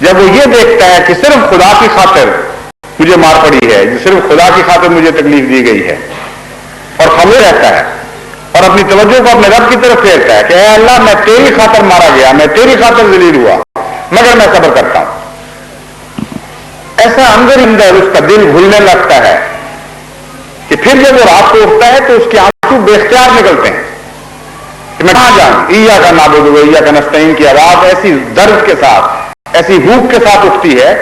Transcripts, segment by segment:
جب وہ یہ دیکھتا ہے کہ صرف خدا کی خاطر مجھے مار پڑی ہے، صرف خدا کی خاطر مجھے تکلیف دی گئی ہے، اور خبر رہتا ہے اور اپنی توجہ کو اپنے رب کی طرف پھیرتا ہے کہ اے اللہ میں تیری خاطر مارا گیا، میں تیری خاطر ذلیل ہوا، مگر میں صبر کرتا ہوں. ایسا اندر اندر اس کا دل گھلنے لگتا ہے کہ پھر جب وہ رات کو اٹھتا ہے تو اس کے آنسو بے اختیار نکلتے ہیں کہ میں کہاں جاؤں. ایاک نعبد و ایاک نستعین کی آواز ایسی درد کے ساتھ، ایسی بھوک کے ساتھ اٹھتی ہے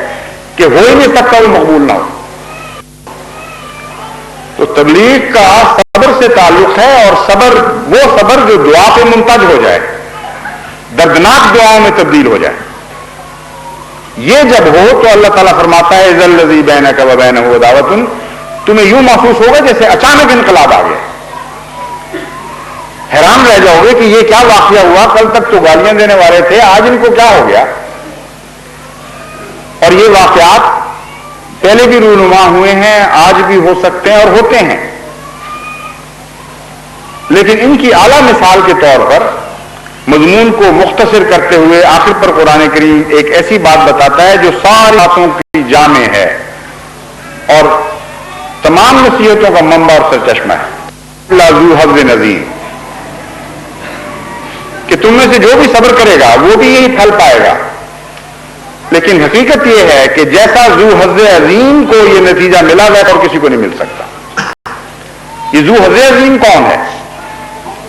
کہ ہو ہی نہیں سکتا وہ مقبول نہ ہو. تو تبلیغ کا صبر سے تعلق ہے، اور صبر وہ صبر جو دعا پہ منتج ہو جائے، دردناک دعاؤں میں تبدیل ہو جائے. یہ جب ہو تو اللہ تعالیٰ فرماتا ہے اذا الذی بینک و بینہ عداوۃ، تمہیں یوں محسوس ہوگا جیسے اچانک انقلاب آ گیا. حیران رہ جاؤ گے کہ یہ کیا واقعہ ہوا، کل تک تو گالیاں دینے والے تھے، آج ان کو کیا ہو گیا. اور یہ واقعات پہلے بھی رونما ہوئے ہیں، آج بھی ہو سکتے ہیں اور ہوتے ہیں. لیکن ان کی اعلیٰ مثال کے طور پر مضمون کو مختصر کرتے ہوئے آخر پر قرآن کریم ایک ایسی بات بتاتا ہے جو ساری باتوں کی جامع ہے اور تمام نصیحتوں کا منبع اور سرچشمہ ہے. لا ذو حظ عظیم، کہ تم میں سے جو بھی صبر کرے گا وہ بھی یہی پھل پائے گا. لیکن حقیقت یہ ہے کہ جیسا ذو حظ عظیم کو یہ نتیجہ ملا ویسا اور کسی کو نہیں مل سکتا. یہ ذو حظ عظیم کون ہے؟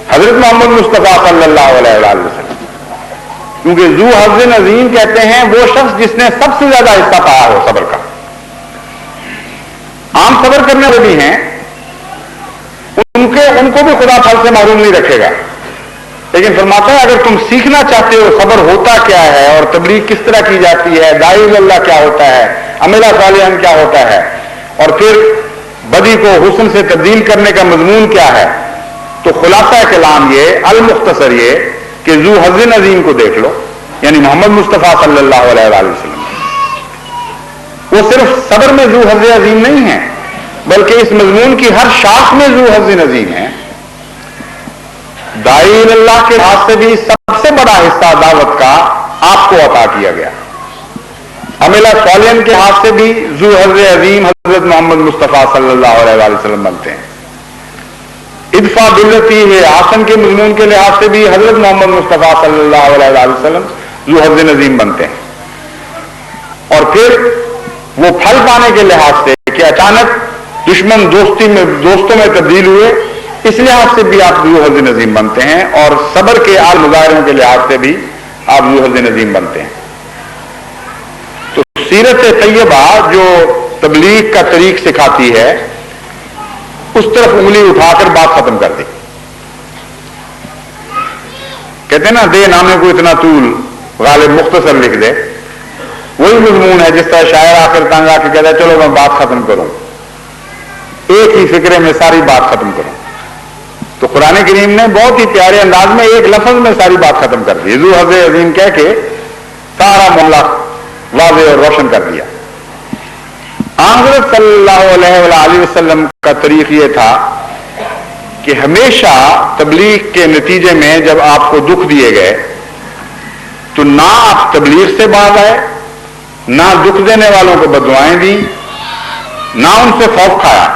حضرت محمد مصطفیٰ صلی اللہ علیہ وسلم. کیونکہ ذو حظ عظیم کہتے ہیں وہ شخص جس نے سب سے زیادہ حصہ پایا ہو صبر کا. عام صبر کرنے والے بھی ہیں، ان کو بھی خدا پھل سے محروم نہیں رکھے گا. لیکن فرماتا ہے اگر تم سیکھنا چاہتے ہو صبر ہوتا کیا ہے اور تبلیغ کس طرح کی جاتی ہے، داعی اللہ کیا ہوتا ہے، عملہ صالحا کیا ہوتا ہے، اور پھر بدی کو حسن سے تبدیل کرنے کا مضمون کیا ہے، تو خلاصہ کلام یہ المختصر یہ کہ ذو حظ عظیم کو دیکھ لو، یعنی محمد مصطفیٰ صلی اللہ علیہ وآلہ وسلم. وہ صرف صبر میں ذو حظ عظیم نہیں ہے بلکہ اس مضمون کی ہر شاخ میں ذو حظ عظیم ہے. داعی اللہ کے ہاتھ سے بھی سب سے بڑا حصہ دعوت کا آپ کو عطا کیا گیا. عملہ صالحا کے ہاتھ سے بھی ذو حظ عظیم حضرت محمد مصطفیٰ صلی اللہ علیہ وآلہ وسلم بنتے ہیں. ادفع بالتی ہے آسن کے مضمون کے لحاظ سے بھی حضرت محمد مصطفیٰ صلی اللہ علیہ وآلہ وسلم ذو حظ عظیم بنتے ہیں. اور پھر وہ پھل پانے کے لحاظ سے کہ اچانک دشمن دوستوں میں تبدیل ہوئے، اس لحاظ سے بھی آپ ذو حظ عظیم بنتے ہیں. اور صبر کے اعلی مظاہروں کے لحاظ سے بھی آپ ذو حظ عظیم بنتے ہیں. تو سیرت طیبہ جو تبلیغ کا طریق سکھاتی ہے اس طرف انگلی اٹھا کر بات ختم کر دی. کہتے ہیں نا دے نامے کو اتنا طول غالب مختصر لکھ دے. وہی مضمون ہے جس طرح شاعر آخر تنگ آ کے کہتا ہے چلو میں بات ختم کروں، ایک ہی فکرے میں ساری بات ختم کروں. تو قرآن کریم نے بہت ہی پیارے انداز میں ایک لفظ میں ساری بات ختم کر دی. ذو حظ عظیم کہہ کے سارا معاملہ واضح اور روشن کر دیا. حضرت صلی اللہ علیہ وآلہ وسلم کا طریق یہ تھا کہ ہمیشہ تبلیغ کے نتیجے میں جب آپ کو دکھ دیے گئے تو نہ آپ تبلیغ سے باز آئے، نہ دکھ دینے والوں کو بددعائیں دی، نہ ان سے خوف کھایا،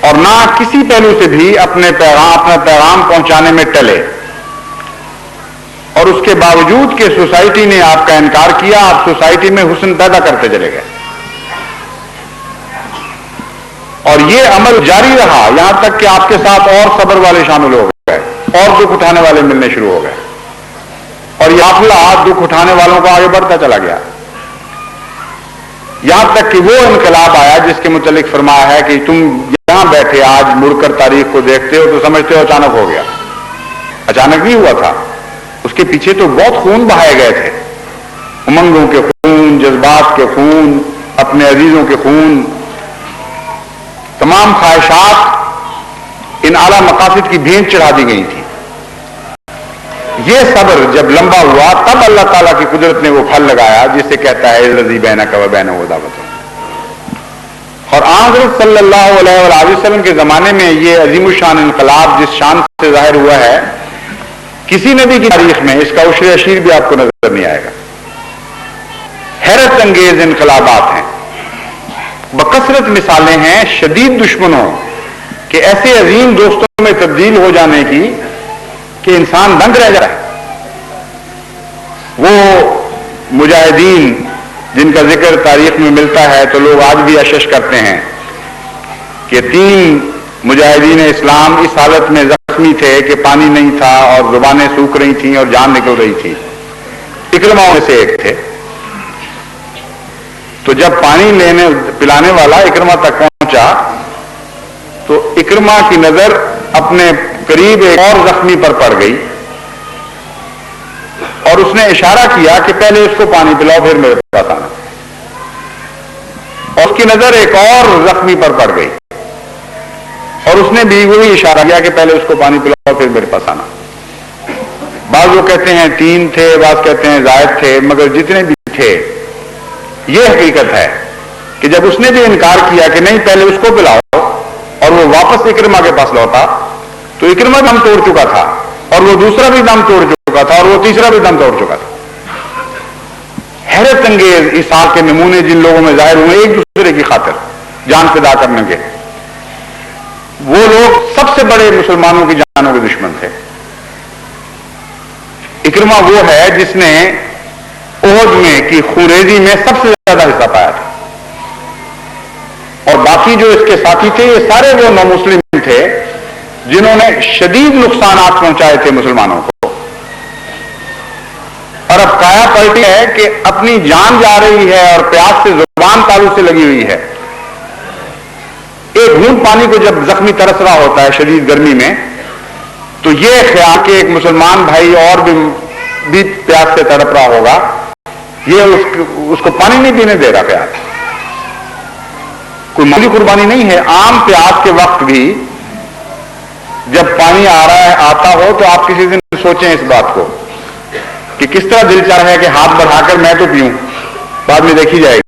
اور نہ کسی پہلو سے بھی اپنا پیغام پہنچانے میں ٹلے. اور اس کے باوجود کہ سوسائٹی نے آپ کا انکار کیا، آپ سوسائٹی میں حسن پیدا کرتے چلے گئے. اور یہ عمل جاری رہا یہاں تک کہ آپ کے ساتھ اور صبر والے شامل ہو گئے اور دکھ اٹھانے والے ملنے شروع ہو گئے. اور یہ قافلہ دکھ اٹھانے والوں کو آگے بڑھتا چلا گیا، یہاں تک کہ وہ انقلاب آیا جس کے متعلق فرمایا ہے کہ تم یہاں بیٹھے آج مڑ کر تاریخ کو دیکھتے ہو تو سمجھتے ہو اچانک ہو گیا. اچانک نہیں ہوا تھا، اس کے پیچھے تو بہت خون بہائے گئے تھے، امنگوں کے خون، جذبات کے خون، اپنے عزیزوں کے خون، تمام خواہشات ان اعلیٰ مقاصد کی بھینٹ چڑھا دی گئی تھی. یہ صبر جب لمبا ہوا تب اللہ تعالیٰ کی قدرت نے وہ پھل لگایا جسے کہتا ہے الذی بینک و بینہ عداوۃ. اور حضرت صلی اللہ علیہ وآلہ وسلم کے زمانے میں یہ عظیم الشان انقلاب جس شان سے ظاہر ہوا ہے کسی نبی کی تاریخ میں اس کا عشر اشیر بھی آپ کو نظر نہیں آئے گا. انگیز انقلابات ہیں، بکثرت مثالیں ہیں شدید دشمنوں کے ایسے عظیم دوستوں میں تبدیل ہو جانے کی کہ انسان دنگ رہ جائے۔ وہ مجاہدین جن کا ذکر تاریخ میں ملتا ہے تو لوگ آج بھی اشش کرتے ہیں کہ 3 مجاہدین اسلام اس حالت میں زخمی تھے کہ پانی نہیں تھا اور زبانیں سوکھ رہی تھیں اور جان نکل رہی تھی، اکرمہ میں سے ایک تھے۔ تو جب پانی پلانے والا اکرمہ تک پہنچا تو اکرمہ کی نظر اپنے قریب ایک اور زخمی پر پڑ گئی اور اس نے اشارہ کیا کہ پہلے اس کو پانی پلاؤ پھر میرے پاس آنا، اور اس کی نظر ایک اور زخمی پر پڑ گئی اور اس نے بھی وہی اشارہ کیا کہ پہلے اس کو پانی پلاؤ پھر میرے پاس آنا۔ بعض لوگ کہتے ہیں 3 تھے، بعض کہتے ہیں زائد تھے، مگر جتنے بھی تھے یہ حقیقت ہے کہ جب اس نے بھی انکار کیا کہ نہیں پہلے اس کو پلاؤ اور وہ واپس اکرمہ کے پاس لوٹا تو اکرمہ دم توڑ چکا تھا اور وہ دوسرا بھی دم توڑ چکا تھا اور وہ تیسرا بھی دم توڑ چکا تھا۔ حیرت انگیز ایثار کے نمونے جن لوگوں میں ظاہر ہوئے ایک دوسرے کی خاطر جان فدا کرنے کے، وہ لوگ سب سے بڑے مسلمانوں کی جانوں کے دشمن تھے۔ اکرمہ وہ ہے جس نے احد میں کی خونریزی میں سب سے زیادہ حصہ پایا تھا، اور باقی جو اس کے ساتھی تھے یہ سارے وہ نامسلم تھے جنہوں نے شدید نقصانات پہنچائے تھے مسلمانوں کو۔ اور اب کایا پلٹی ہے کہ اپنی جان جا رہی ہے اور پیاس سے زبان تالو سے لگی ہوئی ہے۔ ایک گھونٹ پانی کو جب زخمی ترس رہا ہوتا ہے شدید گرمی میں تو یہ خیال کہ ایک مسلمان بھائی اور بھی پیاس سے تڑپ رہا ہوگا، یہ اس کو پانی نہیں پینے دے رہا خیال۔ کوئی معمولی قربانی نہیں ہے، عام پیاس کے وقت بھی جب پانی آتا ہو تو آپ کسی دن سوچیں اس بات کو کہ کس طرح دل چاہ رہا ہے کہ ہاتھ بڑھا کر میں تو پیوں، بعد میں دیکھی جائے گی۔